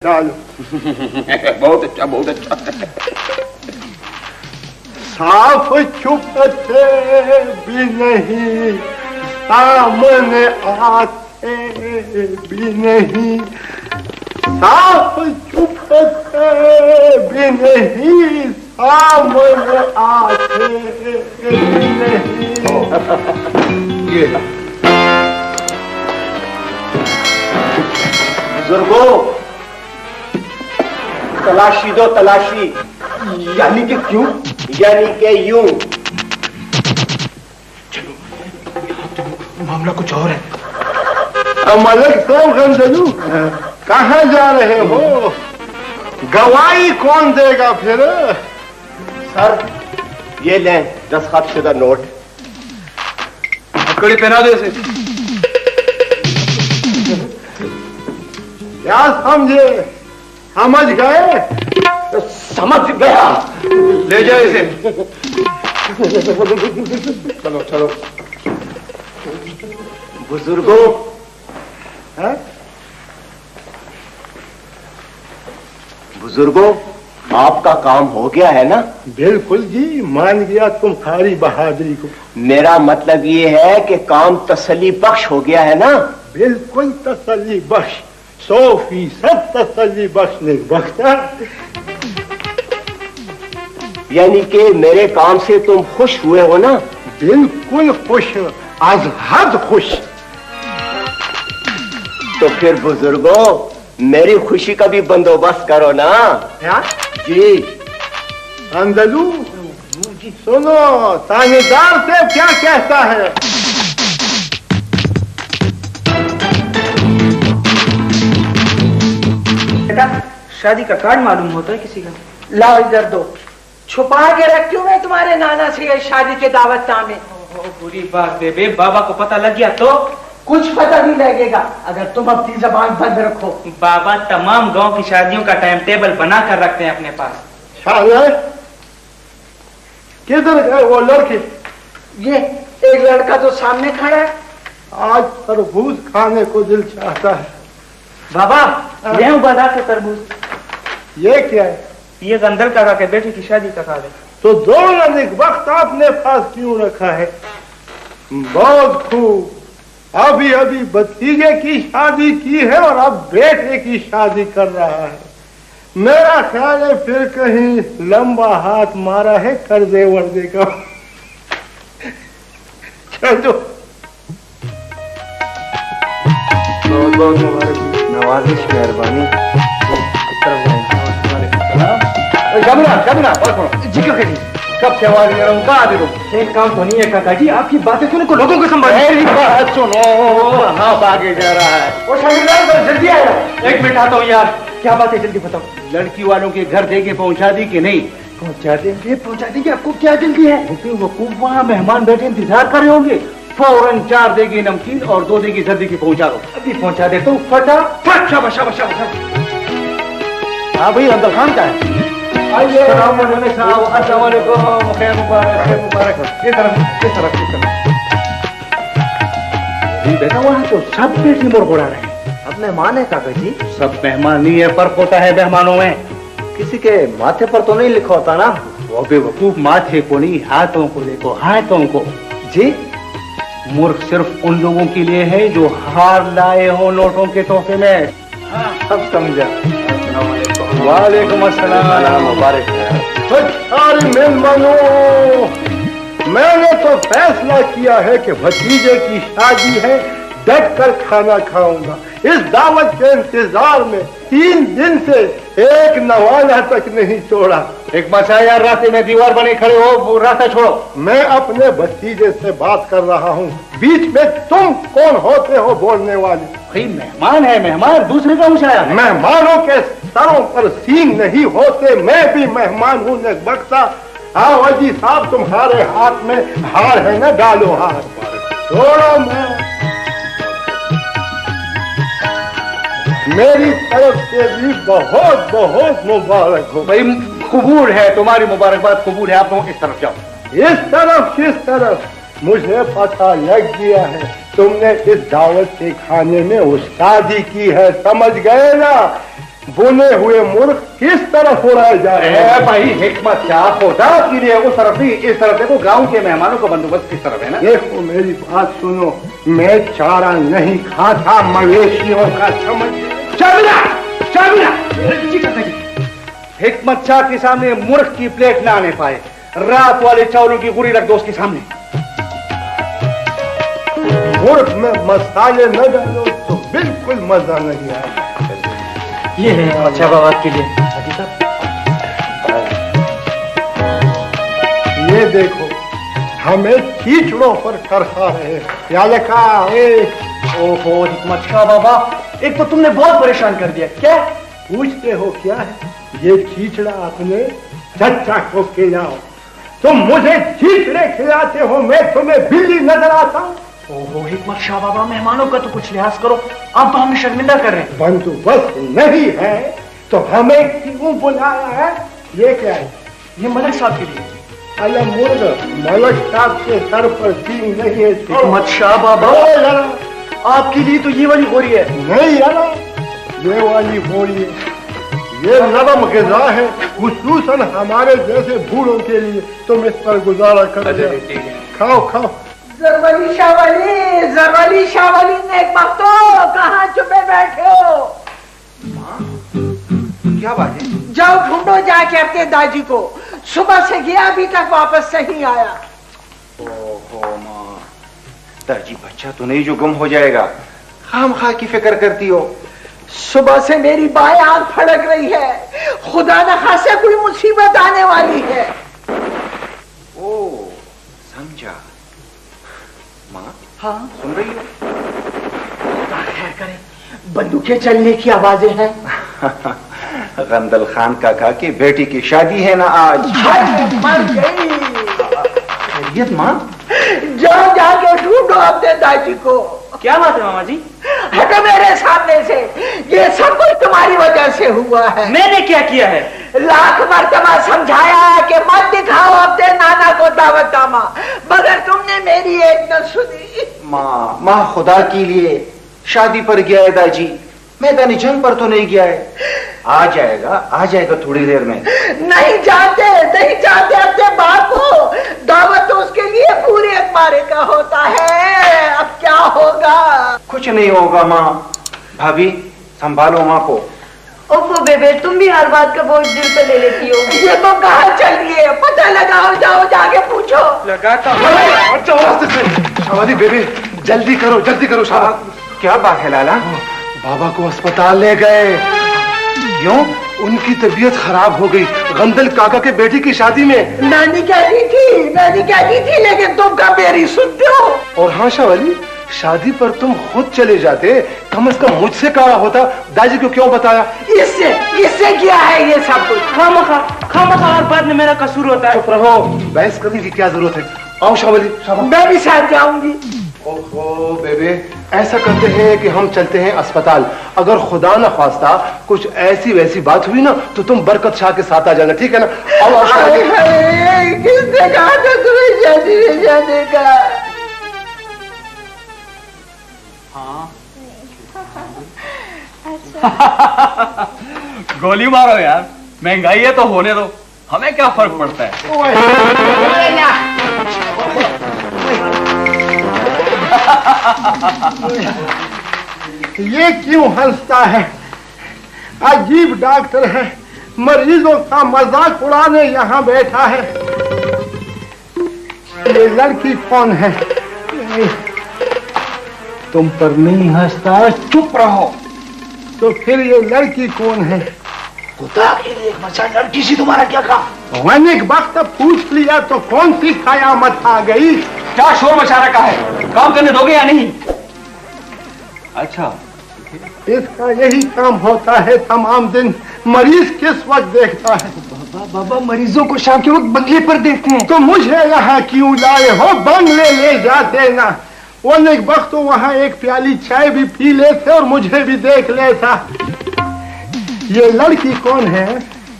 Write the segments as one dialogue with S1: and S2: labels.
S1: डालो।
S2: बहुत अच्छा बहुत अच्छा।
S1: साफ छुपते भी नहीं, सामने आते भी नहीं, साफ छुपते भी नहीं, सामने आते भी नहीं।
S2: ये
S1: बुजुर्गों, तलाशी दो तलाशी।
S2: यानी कि क्यों?
S1: यानी कि यूं।
S2: चलो, मामला कुछ और है।
S1: मलिक साहब गंजलू, कहाँ जा रहे हो? गवाही कौन देगा फिर? सर, ये लें दस्तखत शुदा नोट।
S2: हथकड़ी पहना दो इसे।
S1: क्या समझे? समझ गए?
S2: समझ गया। ले जाओ इसे। चलो चलो।
S1: बुजुर्गों, हैं? बुजुर्गों, आपका काम हो गया है ना? बिल्कुल जी, मान गया तुम्हारी बहादुरी को। मेरा मतलब ये है कि काम तसल्ली बख्श हो गया है ना? बिल्कुल तसल्ली बख्श, 100% तसल्ली बख्शने बख्शा। यानी कि मेरे काम से तुम खुश हुए हो ना? बिल्कुल खुश, आज हद खुश। तो फिर बुजुर्गों, मेरी खुशी का भी बंदोबस्त करो ना। क्या जी? अंदलू, सुनो, थानेदार से क्या कहता है?
S3: शादी का कार्ड मालूम होता है किसी का?
S4: लाओ इधर दो। छुपा के रखी मैं तुम्हारे नाना से ये शादी के दावत नामे।
S3: बुरी बात बेबे, बाबा को पता लग गया तो?
S4: कुछ पता नहीं लगेगा अगर तुम अपनी जबान बंद रखो।
S3: बाबा तमाम गांव की शादियों का टाइम टेबल बना कर रखते हैं अपने पास।
S1: किधर गए वो लड़के?
S4: ये एक लड़का तो सामने खड़ा है।
S1: आज तरबूज खाने को दिल चाहता है।
S3: बाबा ले हूं बाजार से तरबूज।
S1: ये क्या है?
S3: ये गंदल काका के बेटे की शादी का कार्ड है।
S1: तो दोनों एक वक्त आपने पास क्यों रखा है? बहुत खूब। अभी अभी भतीजे की शादी की है और अब बेटे की शादी कर रहा है। मेरा ख्याल है फिर कहीं लंबा हाथ मारा है कर्जे वर्जे का। चलो, बहुत बहुत मुबारक।
S2: नवाजिश मेहरबानी।
S1: जी क्यों कही? कब से आवाज दे रहा हूँ, कहाँ दे रहा हूँ?
S3: एक काम तो नहीं है काका जी, आपकी बातें सुने को लोगों को संभाल।
S1: मेरी बात सुनो, हाथ आगे जा रहा है। वो शादीदार जल्दी आया।
S3: एक मिनट आता हूँ यार, क्या बात है जल्दी बताओ।
S1: लड़की वालों के घर देके पहुंचा दी कि नहीं?
S3: पहुंचा देंगे, आपको क्या जल्दी है?
S1: वकूफ वहाँ मेहमान बैठे इंतजार कर रहे होंगे। फौरन 4 देगी नमकीन और 2 देगी जल्दी की पहुंचा दो।
S3: अभी पहुंचा देता हूँ, फटाफट। शाबाश।
S1: हाँ भाई, अंदर खान का है। आइए। अस्सलाम वालेकुम, खैर मुबारक। इस तरफ।
S3: बेटा वहाँ तो सब बेटी मुरगुड़ा रहे हैं।
S2: अब मेहमान है काका जी?
S1: सब मेहमान नहीं है, फर्क होता है मेहमानों में।
S2: किसी के माथे पर तो नहीं लिखा होता ना?
S1: वो बेवकूफ, माथे को नहीं, हाथों को देखो, हाथों को।
S2: जी?
S1: मूर्ख सिर्फ उन लोगों के लिए है जो हार लाए हो नोटों के तोहफे में।
S2: सब समझा।
S1: वालेकुम अस्सलाम,
S2: मुबारक है।
S1: मेहमानों, मैंने तो फैसला किया है कि भतीजे की शादी है, डट कर खाना खाऊंगा। इस दावत के इंतजार में 3 दिन से एक नवाला तक नहीं छोड़ा। एक मचा यार, रास्ते में दीवार बने खड़े हो, वो रास्ता छोड़ो। मैं अपने भतीजे से बात कर रहा हूँ, बीच में तुम कौन होते हो बोलने वाले? भाई मेहमान है, मेहमान दूसरे का उछाया। मेहमानों के सरों पर सींग नहीं होते, मैं भी मेहमान हूँ बख्शा। आओ अजी साहब, तुम्हारे हाथ में हार है ना, डालो हार। छोड़ो, मेरी तरफ से भी बहुत बहुत मुबारक हो। भाई कबूल है, तुम्हारी मुबारकबाद कबूल है। आप लोग इस तरफ जाओ। इस तरफ किस तरफ? मुझे पता लग गया है तुमने इस दावत के खाने में उस्तादी की है, समझ गए ना? बुने हुए मूर्ख किस तरफ उड़ाए जा रहे हैं?
S2: भाई हिकमत क्या खुदा के लिए उस तरफ ही इस तरफ देखो, गांव के मेहमानों का बंदोबस्त किस तरफ है ना।
S1: देखो मेरी बात सुनो, मैं चारा नहीं खाता, मवेशियों का समझ।
S2: हिकमत शाह के सामने मूर्ख की प्लेट ना आने पाए। रात वाले चावलों की गुरी रख दो उसके सामने।
S1: मूर्ख में मसाले न डालो तो बिल्कुल मजा नहीं आएगा।
S3: ये है अच्छा बाबा के लिए।
S1: ये देखो, हमें कीचड़ों पर करहा रहे हैं।
S2: ओहो हिकमत शाह बाबा, एक तो तुमने बहुत परेशान कर दिया। क्या
S1: पूछते हो क्या है? ये खींचड़ा अपने चचा को खिलाओ। तुम मुझे खींचड़े खिलाते हो, मैं तुम्हें बिल्ली नजर आता हूँ।
S2: ओहो हिकमत शाह बाबा, मेहमानों का तो कुछ लिहाज करो, आप तो हमें शर्मिंदा कर रहे हैं।
S1: बंदोबस्त नहीं है तो हमें क्यों बुलाया है? ये क्या है?
S2: ये मलिक साहब के लिए।
S1: अल्लाह मुर्ग, मलक साहब के सर पर तीन नहीं है।
S2: हिकमत शाह बाबा, आपके लिए तो ये वाली गोरी है।
S1: नहीं यार, ये वाली बोली है। ये नरम ग़िज़ा है, खुसूसन हमारे जैसे बूढ़ों के लिए। तुम इस पर गुजारा कर खाओ खाओ।
S4: जरवली शाहवली नेक बख्तो, कहाँ चुपे बैठे हो?
S2: क्या बात है?
S4: जाओ ढूंढो जाके अपने दादी को, सुबह से गया अभी तक वापस नहीं आया।
S2: ओहो माँ, दादी बच्चा तो नहीं जो गुम हो जाएगा, खामखा की फिक्र करती हो।
S4: सुबह से मेरी बाएं आंख फड़क रही है, खुदा न खासे कोई मुसीबत आने वाली है।
S2: ओ समझा। माँ
S4: हाँ
S2: सुन रही हो?
S4: खैर करे, बंदूकें चलने की आवाजें हैं।
S2: गंदल खान काका की बेटी की शादी है ना आज।
S4: मर गई।
S2: खैरियत माँ?
S4: जाओ जाके ढूंढो अपने दादी को।
S3: क्या बात है मामा जी?
S4: हटो मेरे सामने से, ये सब कुछ तुम्हारी वजह से हुआ है।
S3: मैंने क्या किया है?
S4: लाख मर्तबा समझाया कि मत दिखाओ अपने नाना को दावत नामा, मगर तुमने मेरी एक न सुनी।
S2: माँ खुदा के लिए शादी पर गया है दाजी, मैदानी जंग पर तो नहीं गया है। आ जाएगा थोड़ी देर में।
S4: नहीं जानते अपने बाप को, दावत तो उसके लिए पूरे अखबारे का होता है। अब क्या होगा?
S2: कुछ नहीं होगा माँ। भाभी संभालो माँ को।
S5: ओफो बेबे, तुम भी हर बात का बोझ दिल पे ले लेती हो।
S4: ये तो कहाँ चल रही है? पता लगाओ, जाओ जाके पूछो।
S3: लगाता
S2: शाबादी बेबे, जल्दी करो शाबाद। क्या बात है लाला?
S1: बाबा को अस्पताल ले गए।
S2: क्यों?
S1: उनकी तबीयत खराब हो गई गंदल काका के बेटी की शादी में।
S4: नानी कहती थी लेकिन तुम कब मेरी सुनते हो?
S1: और हाँ शावली, शादी पर तुम खुद चले जाते, कम से कम मुझसे कहा होता। दादी को क्यों बताया?
S4: इससे क्या है ये सब कुछ?
S3: खामखा और बाद में मेरा कसूर होता है।
S1: चुप रहो, बहस करने की क्या जरूरत है? आओ शावली,
S4: मैं भी साथ जाऊंगी।
S1: ओहो बेबे, ऐसा करते हैं कि हम चलते हैं अस्पताल। अगर खुदा न खास्ता कुछ ऐसी वैसी बात हुई ना तो तुम बरकत शाह के साथ आ जाना, ठीक है ना?
S4: किसने कहा था तुम्हें शादी में जाने का?
S6: गोली मारो यार, महंगाई है तो होने दो, हमें क्या फर्क पड़ता है।
S1: ये क्यों हंसता है? अजीब डॉक्टर है, मरीजों का मजाक उड़ाने यहाँ बैठा है। ये लड़की कौन है?
S6: तुम पर नहीं हंसता, चुप रहो।
S1: तो फिर ये लड़की कौन है?
S2: खुदा के लिए मचा, लड़की सी तुम्हारा क्या काम?
S1: मैंने एक वक्त पूछ लिया तो कौन सी कयामत आ गई?
S6: क्या शोर मचा रखा है? काम करने दोगे या नहीं? अच्छा,
S1: इसका यही काम होता है तमाम दिन। मरीज किस वक्त देखता है?
S2: बाबा मरीजों को शाम के वक्त बंगले पर देखते हैं।
S1: तो मुझे यहाँ क्यों लाए हो? बंगले ले जाते ना। वो एक वक्त तो वहाँ एक प्याली चाय भी पी लेते और मुझे भी देख लेता। ये लड़की कौन है?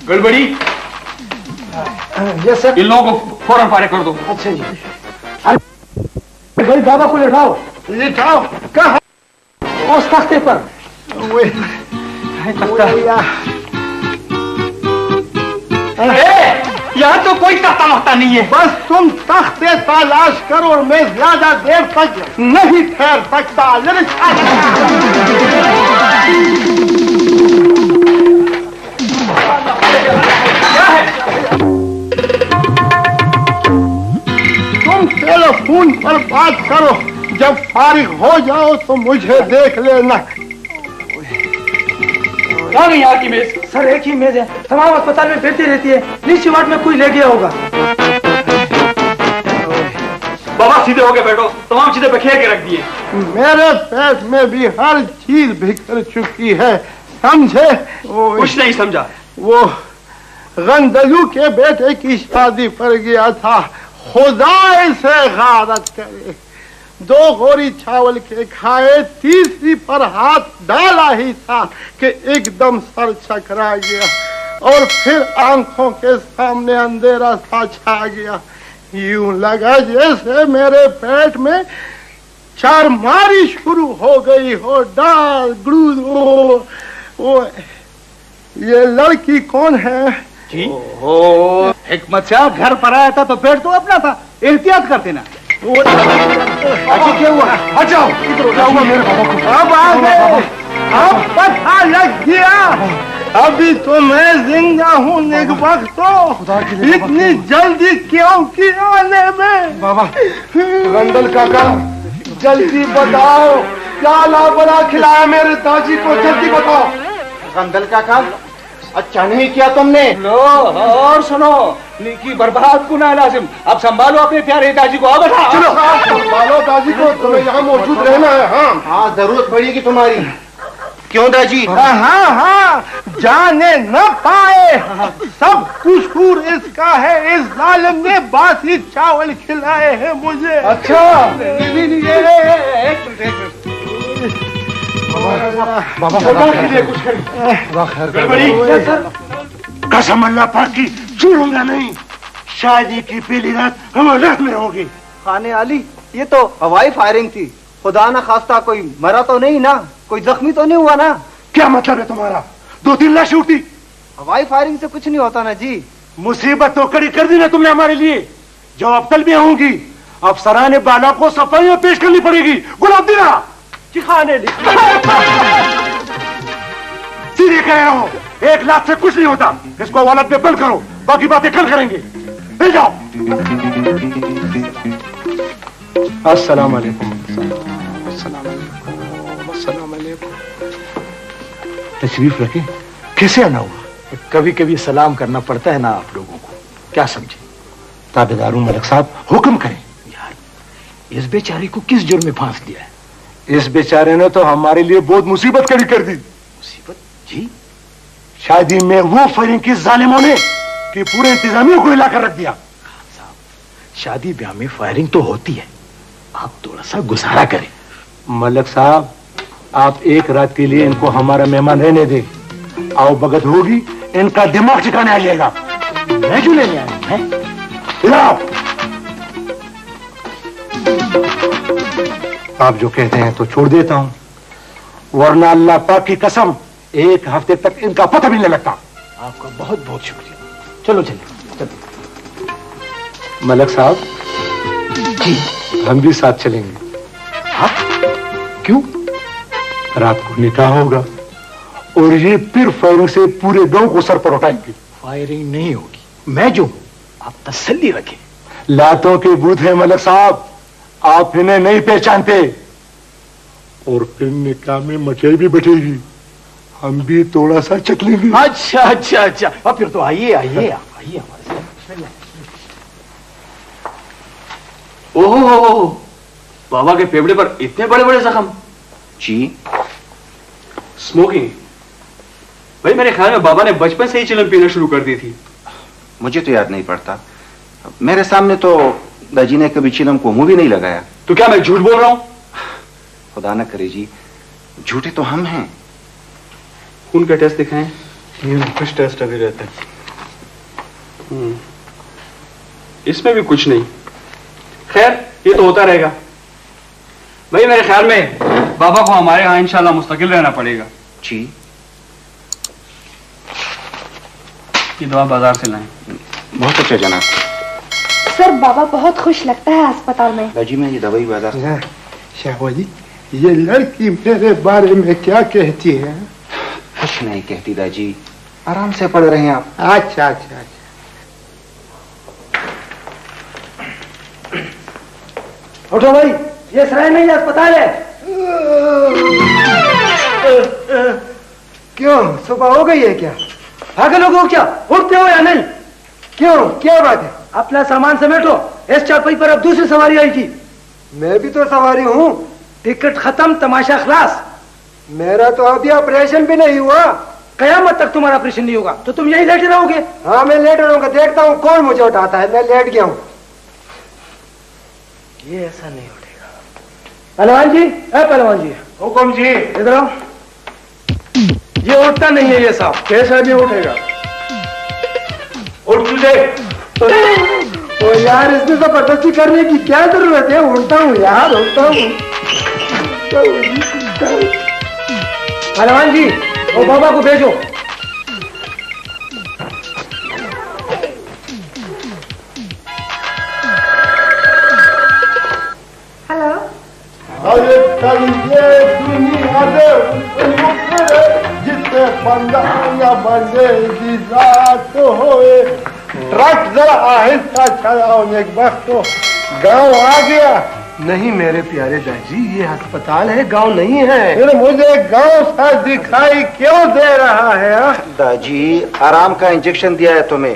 S6: गड़बड़ी,
S1: ये सर।
S6: इन लोगों को फौरन फारिग कर दो।
S1: अच्छा जी। भाई बाबा को लिटाओ। लिटाओ कहाँ? उस तख्ते पर।
S6: यहाँ तो कोई तख्ता मख्ता नहीं है।
S1: बस तुम तख्ते तलाश करो और मैं ज्यादा देर तक नहीं ठहर सकता। तुम टेलीफोन पर बात करो, जब फारिग हो जाओ तो मुझे देख लेना।
S6: कहाँ गई यहाँ की मेज?
S3: सर एक ही मेज है, तमाम अस्पताल में फिरती रहती है, नीचे वार्ड में कोई ले गया होगा।
S6: बाबा सीधे होके बैठो, तमाम चीजें बिखेर के रख दिए।
S1: मेरे पेट में भी हर चीज बिखर चुकी है, समझे?
S6: कुछ नहीं समझा।
S1: वो गंदलू के बेटे की शादी पर गया था, खुदा से गारत करे। 2 गोरी चावल के खाए, तीसरी पर हाथ डाला ही था कि एकदम सर चकरा गया और फिर आंखों के सामने अंधेरा सा छा गया। यूं लगा जैसे मेरे पेट में चारमारी शुरू हो गई हो। डाल गुड़ू वो ये लड़की कौन है?
S6: जी हिकमत साहब घर पर आया था तो पेट तो अपना था, एहतियात करते ना।
S1: क्या हुआ? हटाओ, क्या हुआ मेरे बाबा को? अब आ गए, अब पता लग गया। अभी तो मैं जिंदा हूँ, एक वक्त तो इतनी जल्दी क्यों की आने में?
S2: बाबा
S1: रंदल काका जल्दी बताओ, क्या लाबड़ा खिलाया मेरे दादी को? जल्दी बताओ।
S2: गंदल काका अच्छा नहीं किया तुमने।
S6: लो और सुनो, निकी बर्बाद गुनाह लाजिम। अब संभालो अपने प्यारे दादी को। अब बैठा
S1: चलो संभालो दादी को, तुम्हें यहाँ मौजूद रहना है। हाँ
S2: हाँ जरूरत पड़ेगी तुम्हारी। क्यों दादी?
S1: हाँ हाँ, जाने न पाए, सब कसूर इसका है। इस जालिम ने बासी चावल खिलाए हैं मुझे।
S6: अच्छा
S1: बाबा
S6: के लिए कुछ
S1: कसम अल्लाह पाक की, छोड़ूंगा नहीं। शादी की पहली रात हमारे रात में होगी।
S2: खाने आली, ये तो हवाई फायरिंग थी, खुदा न खास्ता कोई मरा तो नहीं ना, कोई जख्मी तो नहीं हुआ ना?
S1: क्या मतलब है तुम्हारा? 2-3 लाश उठी।
S2: हवाई फायरिंग से कुछ नहीं होता ना जी।
S1: मुसीबत तो कड़ी कर दी ना तुमने हमारे लिए, जो अब तल भी होंगी। अब सराहने बाला को सफाई पेश करनी पड़ेगी। गुलाब दीना चिखाने सीधे कह रहा हूं, 1 लाख से कुछ नहीं होता। इसको अदालत में बंद करो, बाकी बातें कल करेंगे। ले जाओ। अस्सलाम वालेकुम। तशरीफ रखें। कैसे आना हुआ?
S7: कभी कभी सलाम करना पड़ता है ना आप लोगों को, क्या समझे?
S1: ताबेदारू मलिक साहब हुक्म करें।
S7: यार इस बेचारे को किस जुर्म में फांस दिया है?
S1: इस बेचारे ने तो हमारे लिए बहुत मुसीबत खड़ी कर दी।
S7: मुसीबत जी?
S1: शादी में वो फायरिंग की जालिमों ने कि पूरे इंतजामिया को हिलाकर रख दिया।
S7: शादी ब्याह में फायरिंग तो होती है, आप थोड़ा सा गुजारा करें।
S1: मलिक साहब आप 1 रात के लिए इनको हमारा मेहमान रहने दें। आओ भगत होगी, इनका दिमाग ठिकाने आ जाएगा।
S7: मैं क्यों लेने आया है?
S1: आप जो कहते हैं तो छोड़ देता हूं, वरना अल्लाह पाक की कसम 1 हफ्ते तक इनका पता भी नहीं लगता।
S7: आपका बहुत बहुत शुक्रिया। चलो चलिए।
S1: मलिक साहब
S7: जी
S1: हम भी साथ चलेंगे।
S7: हाँ? क्यों?
S1: रात को निकाह होगा और ये फिर फायरिंग से पूरे गांव को सर पर उठाएंगे।
S7: फायरिंग नहीं होगी, मैं जो हूं, आप तसल्ली रखें।
S1: लातों के बूथ है मलिक साहब, आप इन्हें नहीं पहचानते। और फिर निकाह में मचाई भी बैठेगी, हम भी थोड़ा सा चख लेंगे।
S7: अच्छा अच्छा अच्छा, अब फिर तो आइए आइए आइए हमारे साथ।
S6: ओहो, बाबा के फेफड़े पर इतने बड़े बड़े जख्म।
S2: जी
S6: स्मोकिंग। भाई मेरे ख्याल में बाबा ने बचपन से ही चिलम पीना शुरू कर दी थी।
S2: मुझे तो याद नहीं पड़ता, मेरे सामने तो दाजी ने कभी चिलम को मुंह भी नहीं लगाया।
S6: तो क्या मैं झूठ बोल रहा हूं?
S2: खुदा न करे जी, झूठे तो हम हैं।
S6: खून का टेस्ट दिखाएं।
S1: कुछ टेस्ट अभी रहते हैं।
S6: इसमें भी कुछ नहीं। खैर ये तो होता रहेगा। भाई मेरे ख्याल में बाबा को हमारे यहाँ इंशाल्लाह मुस्तकिल रहना पड़ेगा।
S2: जी
S6: ये दवा बाजार से लाएं।
S2: बहुत अच्छा जनाब।
S5: सर बाबा बहुत खुश लगता है अस्पताल में।
S2: दादी मैं ये दवाई बाजार से।
S1: शाहबाजी, ये लड़की मेरे बारे में क्या कहती है?
S2: कुछ नहीं कहती दादी, आराम से पढ़ रहे हैं आप।
S1: अच्छा अच्छा अच्छा।
S7: उठो भाई, ये सराय नहीं अस्पताल है।
S1: क्यों, सुबह हो गई है क्या?
S7: भागे लोगों क्या उठते हो या नहीं?
S1: क्यों, क्या बात है?
S7: अपना सामान समेटो, इस चारपाई पर अब दूसरी सवारी आई थी।
S1: मैं भी तो सवारी हूँ।
S7: टिकट खत्म, तमाशा खलास।
S1: मेरा तो अभी ऑपरेशन भी नहीं हुआ।
S7: कयामत तक तुम्हारा ऑपरेशन नहीं होगा तो तुम यही लेटे रहोगे।
S1: हाँ मैं लेट रहूंगा, देखता हूँ कौन मुझे उठाता है। मैं लेट गया हूँ।
S7: ये ऐसा नहीं उठेगा। पहलवान जी, पहलवान जी।
S1: हुक्म जी।
S7: इधर आओ। ये उठता नहीं है ये साहब।
S1: कैसा नहीं उठेगा?
S7: उठ तुझे।
S1: तो यार इसमें जबरदस्ती करने की क्या जरूरत है? उठता हूँ यार, उठता हूँ।
S7: पहलवान जी, वो बाबा को भेजो।
S5: हेलो।
S1: अरे कल ये दुनिया दे जिससे बंदा या बंदे की जात होए। ट्रक जरा आहिस्ता चलाओ, एक वक्त तो गांव आ गया।
S7: नहीं मेरे प्यारे दादी, ये अस्पताल है, गांव नहीं है।
S1: फिर मुझे गांव सा दिखाई क्यों दे रहा है?
S2: दादी आराम का इंजेक्शन दिया है तुम्हें,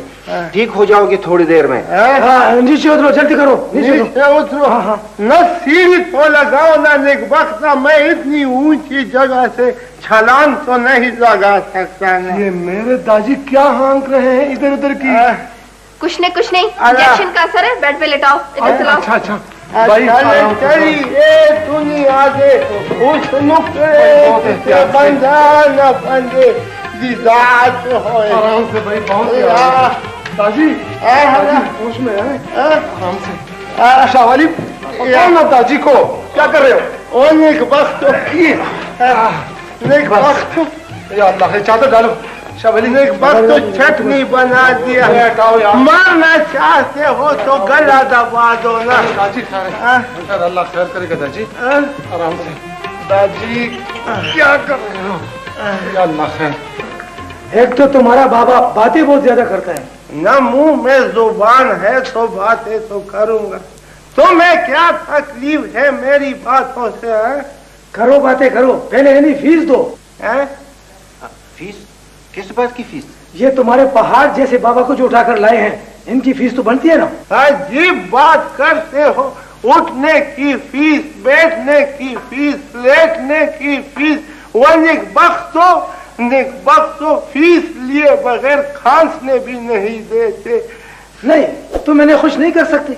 S2: ठीक हो जाओगे थोड़ी देर में।
S7: हाँ, नीचे उतरो, जल्दी करो, नीचे
S1: उतरो। न सीढ़ी तो लगाओ ना निकबख्ता, मैं इतनी ऊंची जगह से छलांग तो नहीं लगा सकता।
S7: ये मेरे दादी क्या हाँक रहे हैं इधर उधर की?
S5: कुछ नहीं, इंजेक्शन का असर है, बेड पे लेटाओ, इधर चलाओ।
S7: अच्छा अच्छा
S1: भाई चली ये दुनिया से उस नुक्ते से बंधा न बंधे जात हो।
S7: आराम से भाई, बहुत दादी होश में है, आराम से। शाहवाली, ना दादी को क्या कर रहे हो?
S1: ओ निकबख्त की निकबख्त,
S7: या अल्लाह, चादर डालो। शाहवाली
S1: एक वक्त तो चटनी बना दिया। मारना चाहते हो तो गला दबा दो ना।
S7: दादी अल्लाह खैर करेगा दादी, आराम से।
S1: दादी क्या कर रहे हो?
S7: या अल्लाह खैर। एक तो तुम्हारा बाबा बातें बहुत ज्यादा करता है।
S1: न मुंह में जुबान है तो बातें तो करूंगा। तुम्हें क्या तकलीफ है मेरी बातों से?
S7: करो बातें करो, पहले इन्हें फीस दो।
S2: फीस? किस बात की फीस?
S7: ये तुम्हारे पहाड़ जैसे बाबा को जो उठाकर लाए हैं, इनकी फीस तो बनती है ना?
S1: अजीब बात करते हो। उठने की फीस, बैठने की फीस, लेटने की फीस। वो निकबख्तो फीस लिए बगैर खांसने भी नहीं देते।
S7: नहीं, तुम इन्हें खुश नहीं कर सकते।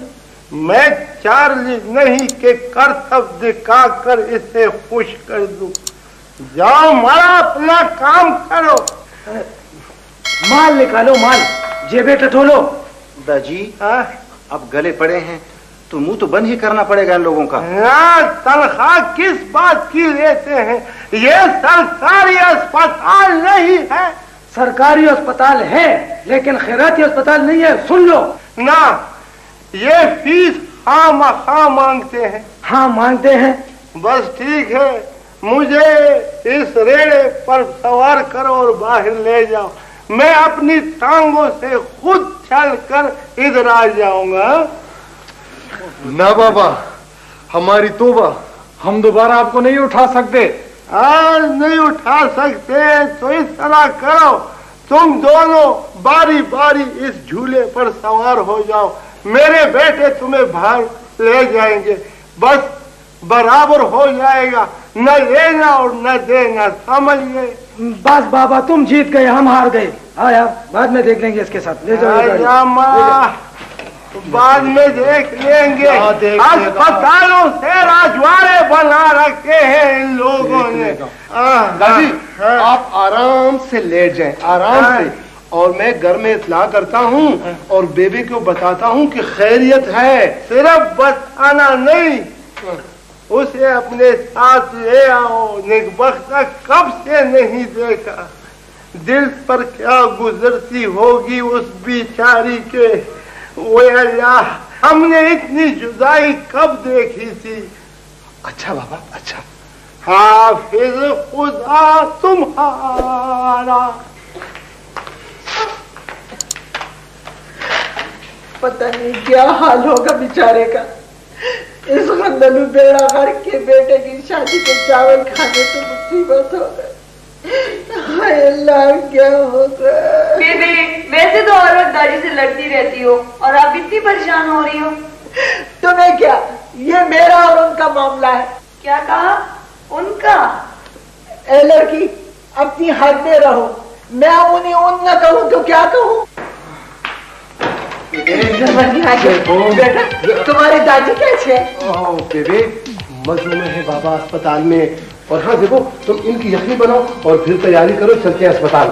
S1: मैं चार्ली नहीं के कर्तव्य दिखाकर इसे खुश कर दूं। जाओ मारा, अपना काम करो।
S7: माल निकालो, माल जेबे टटोलो।
S2: दादी अब गले पड़े हैं तो मुंह तो बंद ही करना पड़ेगा इन लोगों का।
S1: तनख्वाह किस बात की लेते हैं? ये सरकारी अस्पताल नहीं है।
S7: सरकारी अस्पताल है लेकिन खैराती अस्पताल नहीं है, सुन लो
S1: ना। ये फीस खामखा मांगते हैं।
S7: हाँ मांगते हैं।
S1: बस ठीक है, मुझे इस रेड़े पर सवार करो और बाहर ले जाओ। मैं अपनी टांगों से खुद चलकर इधर आ जाऊंगा।
S7: ना बाबा, हमारी तौबा, हम दोबारा आपको नहीं उठा सकते।
S1: आज नहीं उठा सकते तो इस तरह करो, तुम दोनों बारी बारी इस झूले पर सवार हो जाओ। मेरे बेटे तुम्हें बाहर ले जाएंगे, बस बराबर हो जाएगा। न लेना और न देना, समझ गए?
S7: बस बाबा, तुम जीत गए, हम हार गए। हाँ यार, बाद में देख लेंगे इसके साथ। ले जाओ ये गाड़ी।
S1: बाद में देख लेंगे। अस्पतालों से राजवाड़े बना रखे हैं इन लोगों ने।
S8: दादी आप आराम से लेट जाएं, आराम से, और मैं घर में इत्ला करता हूँ और बेबी को बताता हूँ कि खैरियत है।
S1: सिर्फ बताना नहीं, उसे अपने साथ ले आओ। निकबख्ता कब से नहीं देखा। दिल पर क्या गुजरती होगी उस बेचारी के। वो अल्लाह, हमने इतनी जुदाई कब देखी थी।
S8: अच्छा बाबा, अच्छा।
S1: हाफिज खुदा तुम्हारा।
S4: पता नहीं क्या हाल होगा बेचारे का। इस गंदलू बेड़ा गर्क के बेटे की शादी के चावल खाने तो मुसीबत हो गई। हाय अल्लाह, क्या होगा।
S5: बेबे, वैसे तो औरत दादी से लड़ती रहती हो और आप इतनी परेशान हो रही हो।
S4: तुम्हें क्या, ये मेरा और उनका मामला है।
S5: क्या कहा? उनका?
S4: ए लड़की, अपनी हद में रहो। मैं उन्हें उन न कहूँ तो क्या कहूँ। बेटा, तुम्हारी दादी कैसे है?
S8: ओह बेबे, मजलूम है बाबा अस्पताल में। और हाँ देखो, तुम इनकी यखनी बनाओ और फिर तैयारी करो, चलते हैं अस्पताल।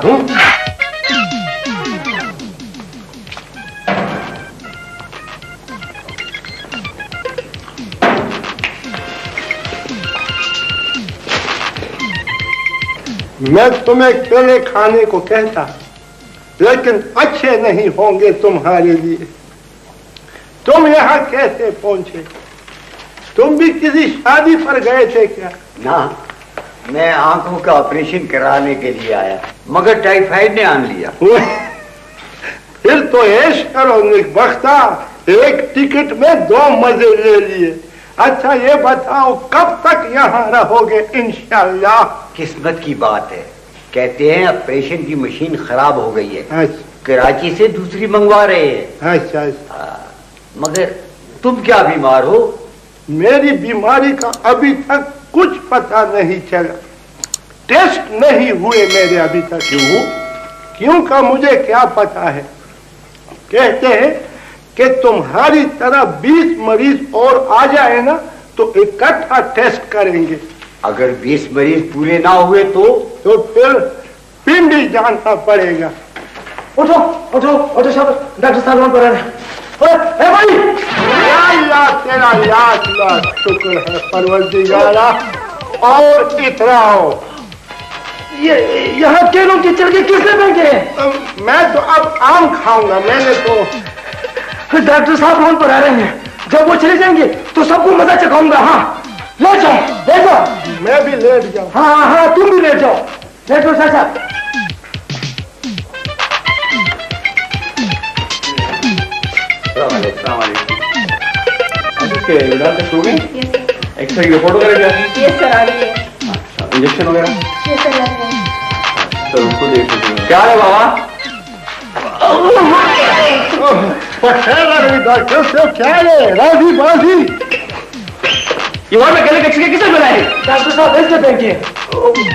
S1: मैं तुम्हें केले खाने को कहता, लेकिन अच्छे नहीं होंगे तुम्हारे लिए। तुम यहाँ कैसे पहुंचे? तुम भी किसी शादी पर गए थे क्या?
S9: ना, मैं आंखों का ऑपरेशन कराने के लिए आया, मगर टाइफाइड ने आन लिया।
S1: फिर तो ऐश करो निकबख्ता, एक टिकट में 2 मजे ले लिए। अच्छा ये बताओ, कब तक यहाँ रहोगे इंशाल्लाह?
S9: किस्मत की बात है, कहते हैं ऑपरेशन की मशीन खराब हो गई है।
S1: अच्छा
S9: कराची से दूसरी मंगवा रहे हैं।
S1: अच्छा।
S9: मगर तुम क्या बीमार हो?
S1: मेरी बीमारी का अभी तक कुछ पता नहीं चला। टेस्ट नहीं हुए मेरे अभी तक। क्यों का मुझे क्या पता है। कहते हैं कि तुम्हारी तरह 20 मरीज और आ जाए ना तो इकट्ठा टेस्ट करेंगे।
S9: अगर 20 मरीज पूरे ना हुए तो
S1: फिर पिंडी जाना पड़ेगा।
S8: उठो उठो उठो साहब, डॉक्टर साहब वहां पर आ रहे हैं। भाई,
S1: अल्लाह तेरा लाख लाख शुक्र है परवरदिगारा। और इतना हो,
S8: ये यहाँ केलों के छिलके किसने फेंके हैं?
S1: मैं तो अब आम खाऊंगा। मैंने तो
S8: डॉक्टर साहब फोन पर आ रहे हैं, जब वो चले जाएंगे तो सबको मजा चखाऊंगा। हाँ ले जाओ, ले जाओ।
S1: मैं भी लेट जाऊं।
S8: हाँ हाँ, तुम भी लेट जाओ। लेटो साहब।
S6: एक्सरे की रिपोर्ट वगैरह क्या है?
S5: ये सर आ रही है।
S6: इंजेक्शन वगैरह?
S5: ये सर लग रहा है।
S6: तो उसको देख लीजिए। क्या है बाबा?
S1: डॉक्टर साहब क्या है? राजी बाजी।
S6: ये वार्ड में केले के छिलके किसने बनाए?
S8: डॉक्टर साहब इसने फेंके।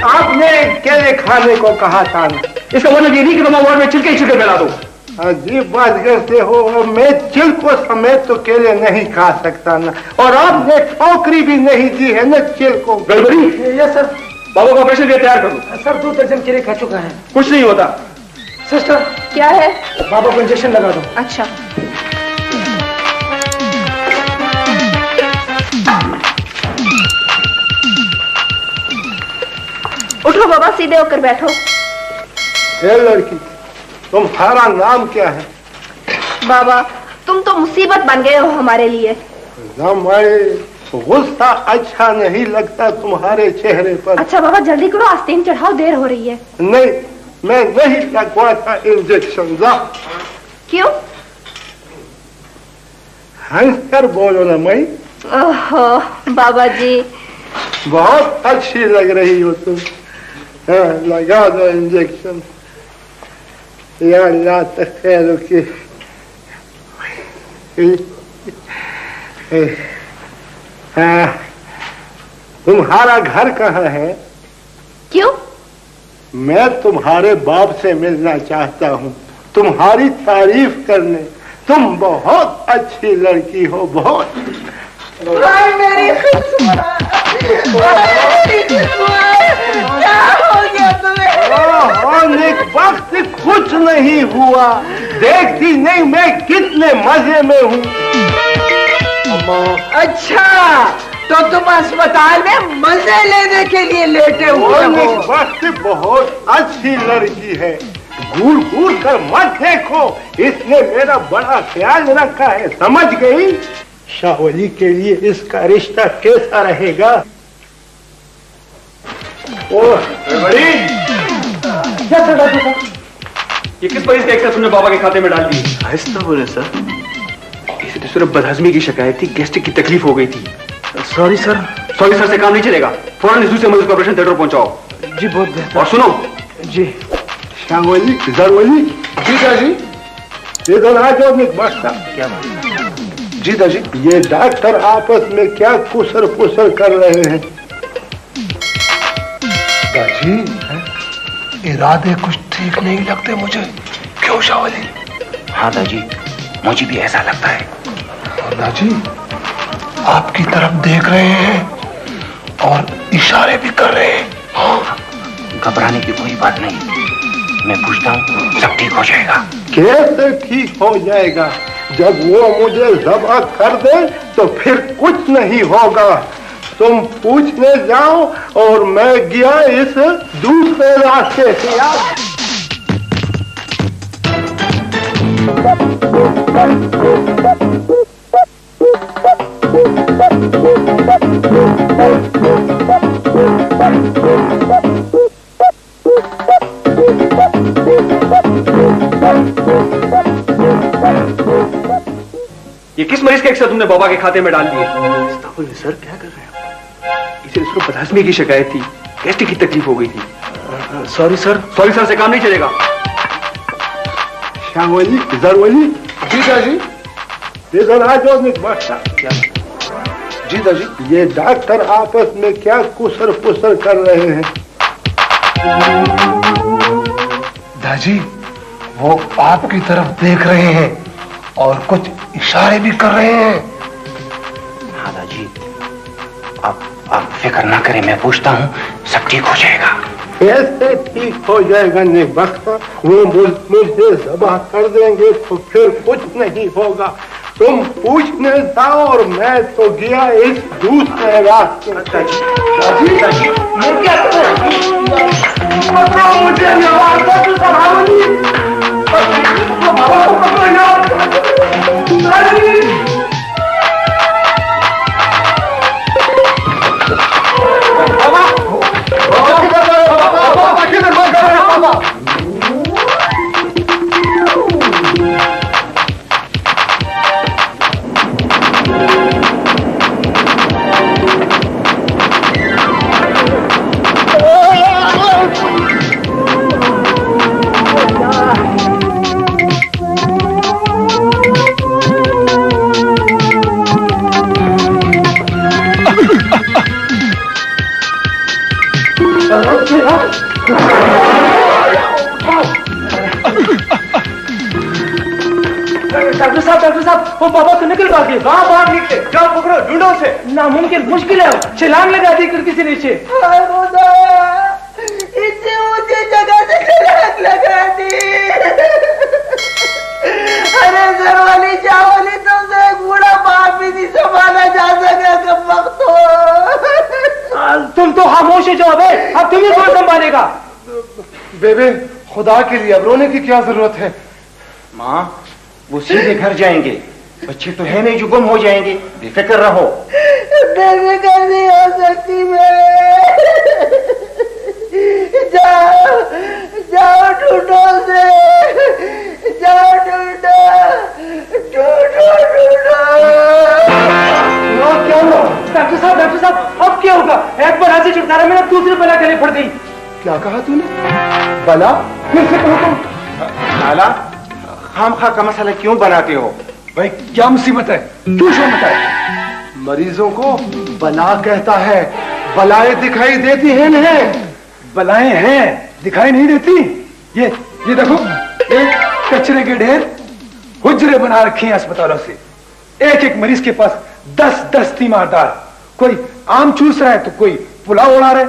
S1: आपने केले खाने को कहा था ना।
S6: इसका मतलब ये नहीं कि तुम वार्ड में छिलके ही छिलके मिला दो।
S1: अजीब बात करते हो। मैं छिलको समेत तो केले नहीं खा सकता ना। और आपने ठोकरी भी नहीं दी है ना छिलको।
S6: गड़बड़ी?
S8: Yes sir.
S6: बाबा को ऑपरेशन के लिए तैयार कर दो।
S8: सर 2 दर्जन केले खा चुका है।
S6: कुछ नहीं होता।
S8: सिस्टर,
S5: क्या है?
S8: बाबा को इंजेक्शन लगा दो।
S5: अच्छा। उठो बाबा, सीधे होकर बैठो।
S1: ए लड़की, तुम्हारा नाम क्या है?
S5: बाबा, तुम तो मुसीबत बन गए हो हमारे लिए।
S1: हमारे गुस्सा अच्छा नहीं लगता तुम्हारे चेहरे पर।
S5: अच्छा बाबा, जल्दी करो, आस्तीन चढ़ाओ, देर हो रही है।
S1: नहीं, मैं नहीं लगवाता इंजेक्शन। जा।
S5: क्यों?
S1: हंस कर बोलो ना मई।
S5: ओहो बाबा जी,
S1: बहुत अच्छी लग रही हो तुम। हाँ, लगा दो इंजेक्शन। या अल्लाह तखैर की। हाँ, तुम्हारा घर कहाँ है?
S5: क्यों?
S1: मैं तुम्हारे बाप से मिलना चाहता हूँ, तुम्हारी तारीफ करने। तुम बहुत अच्छी लड़की हो, बहुत।
S4: हाय मेरी किस्मत, मेरी किस्मत, क्या हो गया तुम्हें?
S1: एक वक्त कुछ नहीं हुआ, देखती नहीं मैं कितने मजे में हूँ।
S4: अच्छा, तो तुम अस्पताल में मजे लेने के लिए लेटे हुए हो।
S1: वक्त बहुत अच्छी लड़की है, घूर घूर कर मत देखो, इसने मेरा बड़ा ख्याल रखा है, समझ गई? शावली के लिए इसका रिश्ता कैसा रहेगा?
S6: बड़ी ये किस मरीज का एक्सरे तुमने बाबा के खाते में डाल दी?
S2: आहिस्ता बोले सर। इसे तो सिर्फ बदहजमी की शिकायत थी, गैस्ट्रिक की तकलीफ हो गई थी। सॉरी सर से काम नहीं चलेगा, फौरन इस दूसरे मरीज को ऑपरेशन थिएटर पहुंचाओ। जी बहुत बेहतर। और सुनो जी,
S1: शावली जरवली
S8: जी दादी।
S1: इधर आ जाओ, बसता
S2: क्या बात?
S8: जी दादी।
S1: ये डॉक्टर आपस में क्या कुसर पुसर कर रहे हैं?
S8: दादी इरादे कुछ ठीक नहीं लगते मुझे। क्यों शावली?
S2: हाँ दादी, मुझे भी ऐसा लगता है।
S8: और दादी आपकी तरफ देख रहे हैं और इशारे भी कर रहे हैं।
S2: घबराने की कोई बात नहीं, मैं पूछता हूँ, सब ठीक हो जाएगा।
S1: कैसे ठीक हो जाएगा? जब वो मुझे ज़ब्ह कर दे तो फिर कुछ नहीं होगा। तुम पूछने जाओ और मैं गया इस दूसरे रास्ते से।
S6: ये किस मरीज का एक्सरे तुमने बाबा के खाते में डाल दिए?
S2: सर क्या कर रहे हैं? इसे सिर्फ बदहजमी की शिकायत थी, गैस्ट्रिक की तकलीफ हो गई थी। सॉरी सर से काम नहीं चलेगा।
S1: शावली जरवली
S8: जी दादी।
S1: इधर आ जाओ, बसता।
S2: क्या?
S8: जी दादी।
S1: ये डॉक्टर आपस में क्या कुसर पुसर कर रहे हैं?
S8: दादी वो आपकी तरफ देख रहे हैं और कुछ इशारे भी कर रहे हैं।
S2: हाँ दादी, आप फिक्र ना करें, मैं पूछता हूँ, सब ठीक हो जाएगा।
S1: कैसे ठीक हो जाएगा? नेकबख्ता, वो मुझे ज़ब्ह कर देंगे तो फिर कुछ नहीं होगा। तुम पूछने जाओ और मैं तो गया इस दूसरे रास्ते। मुझे
S3: डॉक्टर साहब वो बाबा तो निकल भागे। बाहर निकले, जाओ पकड़ो, ढूंढो उसे। नामुमकिन, मुश्किल है, छलांग लगा दी खिड़की से नीचे।
S4: इतनी ऊंची जगह से छलांग लगा दी। अरे जरवाली चावली, तुमसे एक बूढ़ा बाप भी नहीं संभाला जा सका। कब वक्त हो,
S3: तुम तो खामोश हो जाओ। अब तुम्हें कौन संभालेगा?
S8: बेबे खुदा के लिए अब रोने की क्या जरूरत है?
S2: माँ वो सीधे घर जाएंगे, बच्चे तो है नहीं जो गुम हो जाएंगे, बेफिक्र रहो।
S4: बेफिक्र नहीं हो सकती मैं। जाओ ढूंढो से, जाओ ढूंढो।
S3: क्या हुआ? डॉक्टर साहब अब क्या होगा? एक बला से छुटकारा मिला, दूसरी बला गले पड़ गई।
S8: क्या कहा तूने? बला? फिर से कहो तुम।
S2: लाला खामखा का मसला क्यों बनाते हो?
S8: भाई क्या मुसीबत है? तू शो बताए। मरीजों को बला कहता है, बलाएं दिखाई देती हैं नहीं? बलाएं हैं, दिखाई नहीं देती। ये देखो, एक कचरे के ढेर हुजरे बना रखे हैं अस्पतालों से। एक एक मरीज के पास 10-10 तीमारदार, कोई आम चूस रहा है तो कोई पुलाव उड़ा रहा है।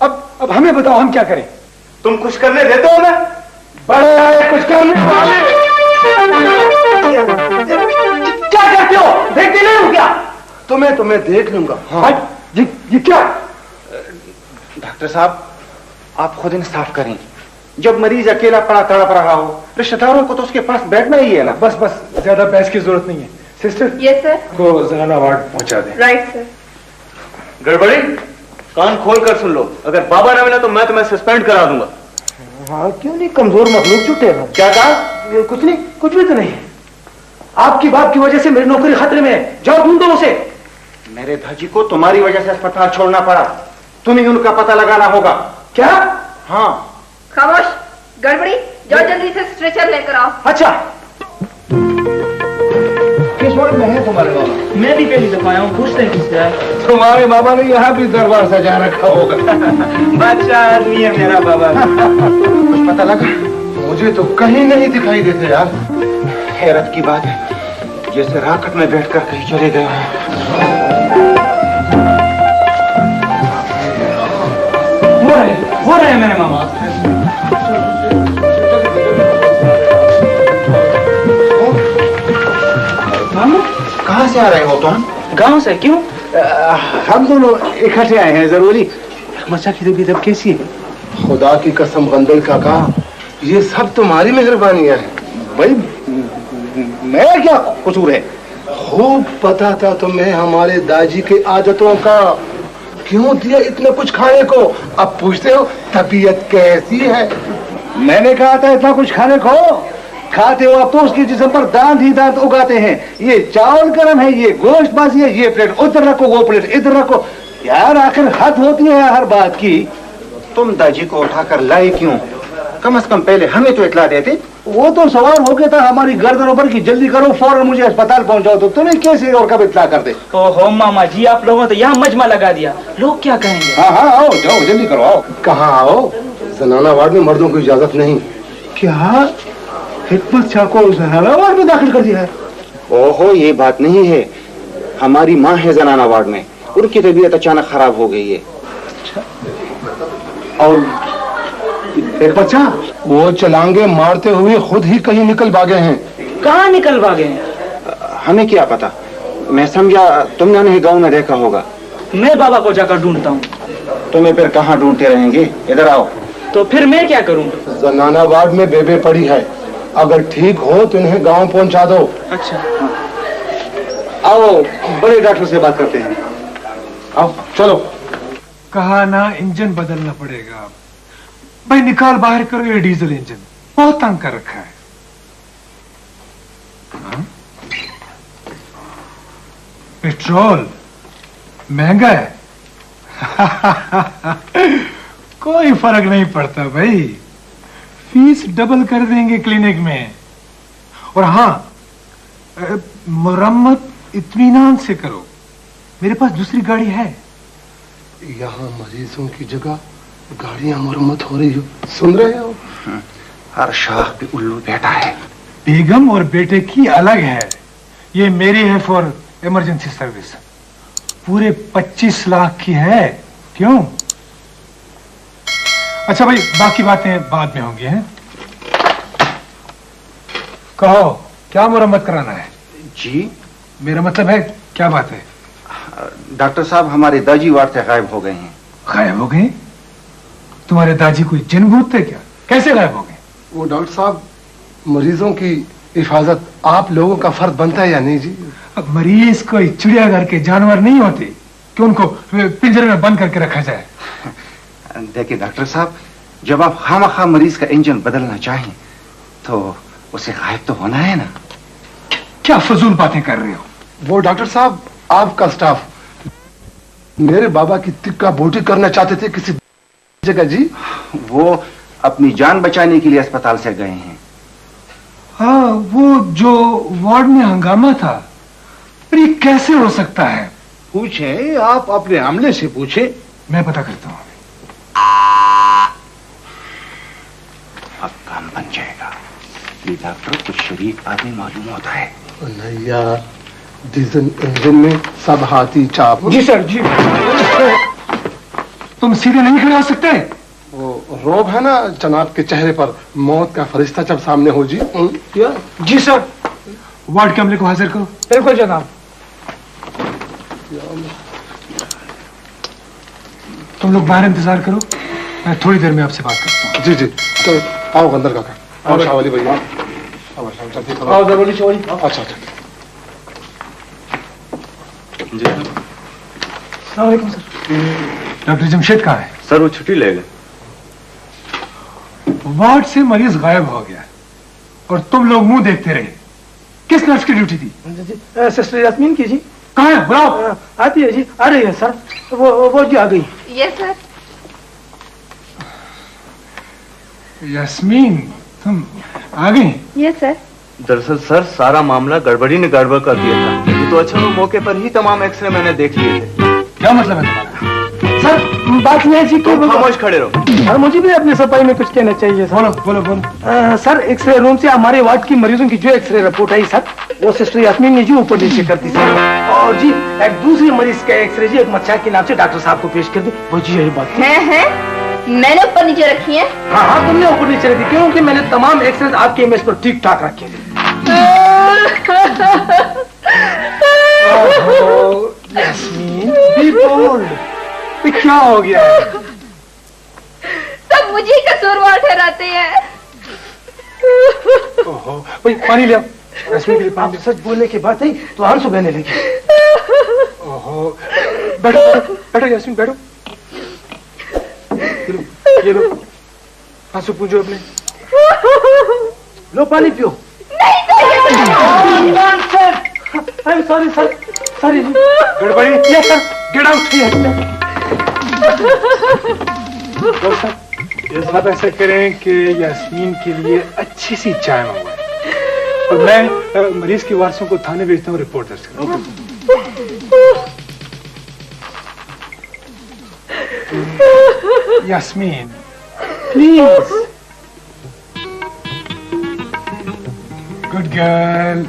S8: अब हमें बताओ हम क्या करें?
S6: तुम कुछ करने देते हो ना?
S8: बड़े आए कुछ करने वाले।
S3: क्या करते हो? देखते नहीं हो क्या?
S8: तुम्हें देख लूंगा। हाँ
S2: ये क्या? डॉक्टर साहब, आप खुद इंसाफ करें। जब मरीज अकेला पड़ा तड़प रहा हो, रिश्तेदारों को तो उसके पास बैठना ही है ना।
S8: बस ज्यादा बहस की जरूरत नहीं है। Sister,
S5: yes sir.
S8: को जनाना वार्ड पहुंचा दें।
S5: Right sir.
S2: गड़बड़ी? कान खोल कर सुन लो, अगर बाबा ना मिला तो मैं तुम्हें सस्पेंड करा दूंगा।
S3: हाँ क्यों नहीं, कमजोर मखलूक जुटे हैं।
S2: क्या कहा?
S3: कुछ नहीं, कुछ भी तो नहीं। आपकी बात की वजह से मेरी नौकरी खतरे में है, जाओ ढूंढो उसे।
S2: मेरे भाजी को तुम्हारी वजह से अस्पताल छोड़ना पड़ा, तुम्हें उनका पता लगाना होगा।
S3: क्या?
S2: हाँ।
S5: खामोश, गड़बड़ी, जाओ जल्दी से स्ट्रेचर लेकर आओ।
S3: अच्छा,
S8: किस वार्ड में है तुम्हारे बाबा?
S3: मैं भी पहली दफा आया हूँ, पूछते हैं किससे है।
S8: तुम्हारे बाबा ने यहाँ भी दरबार सजा रखा होगा।
S3: बादशाह आदमी है मेरा बाबा।
S8: कुछ पता लगा? मुझे तो कहीं नहीं दिखाई देते यार।
S2: हैरत की बात है, जैसे राकेट में बैठकर कहीं चले गए हैं।
S3: हो रहे हैं मेरे मामा।
S2: कहाँ से आ रहे हो तुम?
S3: गांव से। क्यों?
S8: हम दोनों इकट्ठे आए हैं जरूरी। मचा की तबीयत अब कैसी है? खुदा की कसम बंदर काका, ये सब तुम्हारी मेहरबानियां है। भाई मैं क्या कसूर है? खूब पता था तुम्हें हमारे दादी के आदतों का। क्यों दिया इतना कुछ खाने को? अब पूछते हो तबीयत कैसी है? मैंने कहा था इतना कुछ खाने को। खाते हो अब तो उसके जिस्म पर दांत ही दांत उगाते हैं। ये चावल गरम है, ये गोश्त बाजी है, ये प्लेट उधर रखो, वो प्लेट इधर रखो। यार आखिर हद होती है हर बात की।
S2: तुम दाजी को उठाकर लाए क्यों? कम से कम पहले हमें तो इतला देते।
S8: वो तो सवाल हो गया था हमारी गर्दनों पर कि जल्दी करो, फौरन मुझे अस्पताल पहुंचाओ। तो तुम्हें कैसे और कब इतला कर दे?
S3: ओहो मामा जी, आप लोगों ने तो यहाँ मजमा लगा दिया, लोग क्या कहेंगे?
S8: हाँ आओ, जाओ जल्दी करो, आओ। कहाँ आओ? जनाना वार्ड में मर्दों को इजाजत नहीं। क्या हिकमत शाह को जनाना वार्ड में दाखिल कर दिया है?
S2: ओहो, ये बात नहीं है। हमारी माँ है जनाना वार्ड में, उनकी तबीयत अचानक खराब हो गई है।
S8: और एक बच्चा वो चलांगे मारते हुए खुद ही कहीं निकल भागे हैं।
S3: कहाँ निकल भागे हैं?
S2: हमें क्या पता, मैं समझा तुमने उन्हें गांव में देखा होगा।
S3: मैं बाबा को जाकर ढूंढता हूँ।
S2: तुम्हें फिर कहाँ ढूंढते रहेंगे? इधर आओ।
S3: तो फिर मैं क्या करूँ?
S8: जनाना वार्ड में बेबे पड़ी है, अगर ठीक हो तो इन्हें गांव पहुंचा दो।
S3: अच्छा
S8: आओ बड़े डॉक्टर से बात करते हैं। आओ चलो।
S10: कहा ना इंजन बदलना पड़ेगा। भाई निकाल बाहर करो ये डीजल इंजन, बहुत तंग कर रखा है। पेट्रोल महंगा है। कोई फर्क नहीं पड़ता भाई, फीस डबल कर देंगे क्लिनिक में। और हाँ, मरम्मत इत्मीनान से करो, मेरे पास दूसरी गाड़ी है।
S8: यहाँ मरीजों की जगह गाड़ियां मरम्मत हो रही हो, सुन रहे हो?
S2: हर शाख पे उल्लू बैठा है।
S10: बेगम और बेटे की अलग है, ये मेरी है फॉर इमरजेंसी सर्विस। पूरे 25 लाख की है। क्यों? अच्छा भाई, बाकी बातें बाद में होंगी हैं। कहो क्या मुरम्मत कराना है?
S2: जी
S10: मेरा मतलब है क्या बात है?
S2: डॉक्टर साहब, हमारे दादी वार्ड से गायब हो गए हैं।
S10: गायब हो गए? तुम्हारे दादी कोई जिन भूत थे क्या? कैसे गायब हो गए?
S8: वो डॉक्टर साहब, मरीजों की हिफाजत आप लोगों का फर्ज बनता है या नहीं जी?
S10: अब मरीज कोई चिड़ियाघर के जानवर नहीं होते कि उनको पिंजरे में बंद करके रखा जाए।
S2: देखिए डॉक्टर साहब, जब आप खामखा मरीज का इंजन बदलना चाहें तो उसे गायब तो होना है ना।
S10: क्या फजूल बातें कर रहे हो?
S8: वो डॉक्टर साहब, आपका स्टाफ मेरे बाबा की तिक्का बोटी करना चाहते थे किसी जगह जी।
S2: वो अपनी जान बचाने के लिए अस्पताल से गए हैं।
S10: हाँ, वो जो वार्ड में हंगामा था, पर ये कैसे हो सकता है?
S8: पूछे, आप अपने अमले से पूछे।
S10: मैं पता करता हूँ।
S2: अब काम बन जाएगा। ये डॉक्टर कुछ शरीफ आदमी मालूम होता है।
S8: नहीं यार, डीजल इंजन में सब हाथी चाप।
S10: जी सर, जी। तुम सीधे नहीं खड़े हो सकते?
S8: वो रोब है ना जनाब के चेहरे पर, मौत का फरिश्ता जब सामने हो जी।
S10: जी सर। वार्ड के अमले को हाजिर करो।
S3: बिल्कुल जनाब।
S10: तुम लोग बाहर इंतजार करो, मैं थोड़ी देर में आपसे बात करता हूँ।
S8: जी जी, तो आओ अंदर काका, आओ शाह वाली भैया, आओ
S3: जरूरी चोरी।
S8: अच्छा अच्छा।
S3: अस्सलामुअलैकुम सर।
S10: डॉक्टर जमशेद कहाँ है?
S2: सर वो छुट्टी ले गए।
S10: वार्ड से मरीज गायब हो गया और तुम लोग मुंह देखते रहे। किस नर्स की ड्यूटी थी?
S3: सिस्टर यास्मीन की जी।
S10: कहाँ है? बुलाओ।
S3: आती है जी, आ रही है सर। वो जी आ गई।
S5: Yes sir.
S10: यास्मीन तुम आ गई?
S5: Yes sir.
S6: दरअसल सर सारा मामला गड़बड़ी ने गड़बड़ कर दिया था। ये तो अच्छा वो मौके पर ही तमाम एक्सरे मैंने देख लिए थे।
S10: क्या मतलब है तुम्हारा?
S3: सर बात यह है जी कि
S6: खामोश खड़े रहो।
S3: सर मुझे भी अपनी सफाई में कुछ कहना चाहिए सर।
S10: बोलो बोलो बोलो।
S3: सर एक्सरे रूम से हमारे वार्ड की मरीजों की जो एक्सरे रिपोर्ट आई सर, वो सिस्टर यास्मीन ने जी ऊपर नीचे कर दी सर। और जी एक दूसरी मरीज का एक्सरे जी एक मच्छा के नाम से डॉक्टर साहब को पेश कर दी। वो जी यही बात
S5: है मैंने ऊपर नीचे रखी है।
S3: हाँ हाँ तुमने ऊपर नीचे रखी, क्योंकि मैंने तमाम एक्सरे आपके इमेज पर ठीक ठाक रखे थे। Yasmin be bold. क्या हो गया?
S5: सब मुझे कसूरवार ठहराते हैं।
S3: ओहो, भाई पानी ले आओ। यास्मीन के लिए पानी। सच बोलने की बात है तो आंसू बहने लगे। ओहो, बैठो बैठो यास्मीन बैठो। ये लो आंसू पूंजो अपने। लो पानी पियो। I'm sorry sir, sorry जी। गड़बड़ी? Yes sir, get out here।
S10: आप ऐसा करें कि यास्मीन के लिए अच्छी सी चाय मंगवाएं और मैं मरीज के वारसों को थाने भेजता हूँ रिपोर्ट दर्ज करने। यास्मीन प्लीज। Good girl.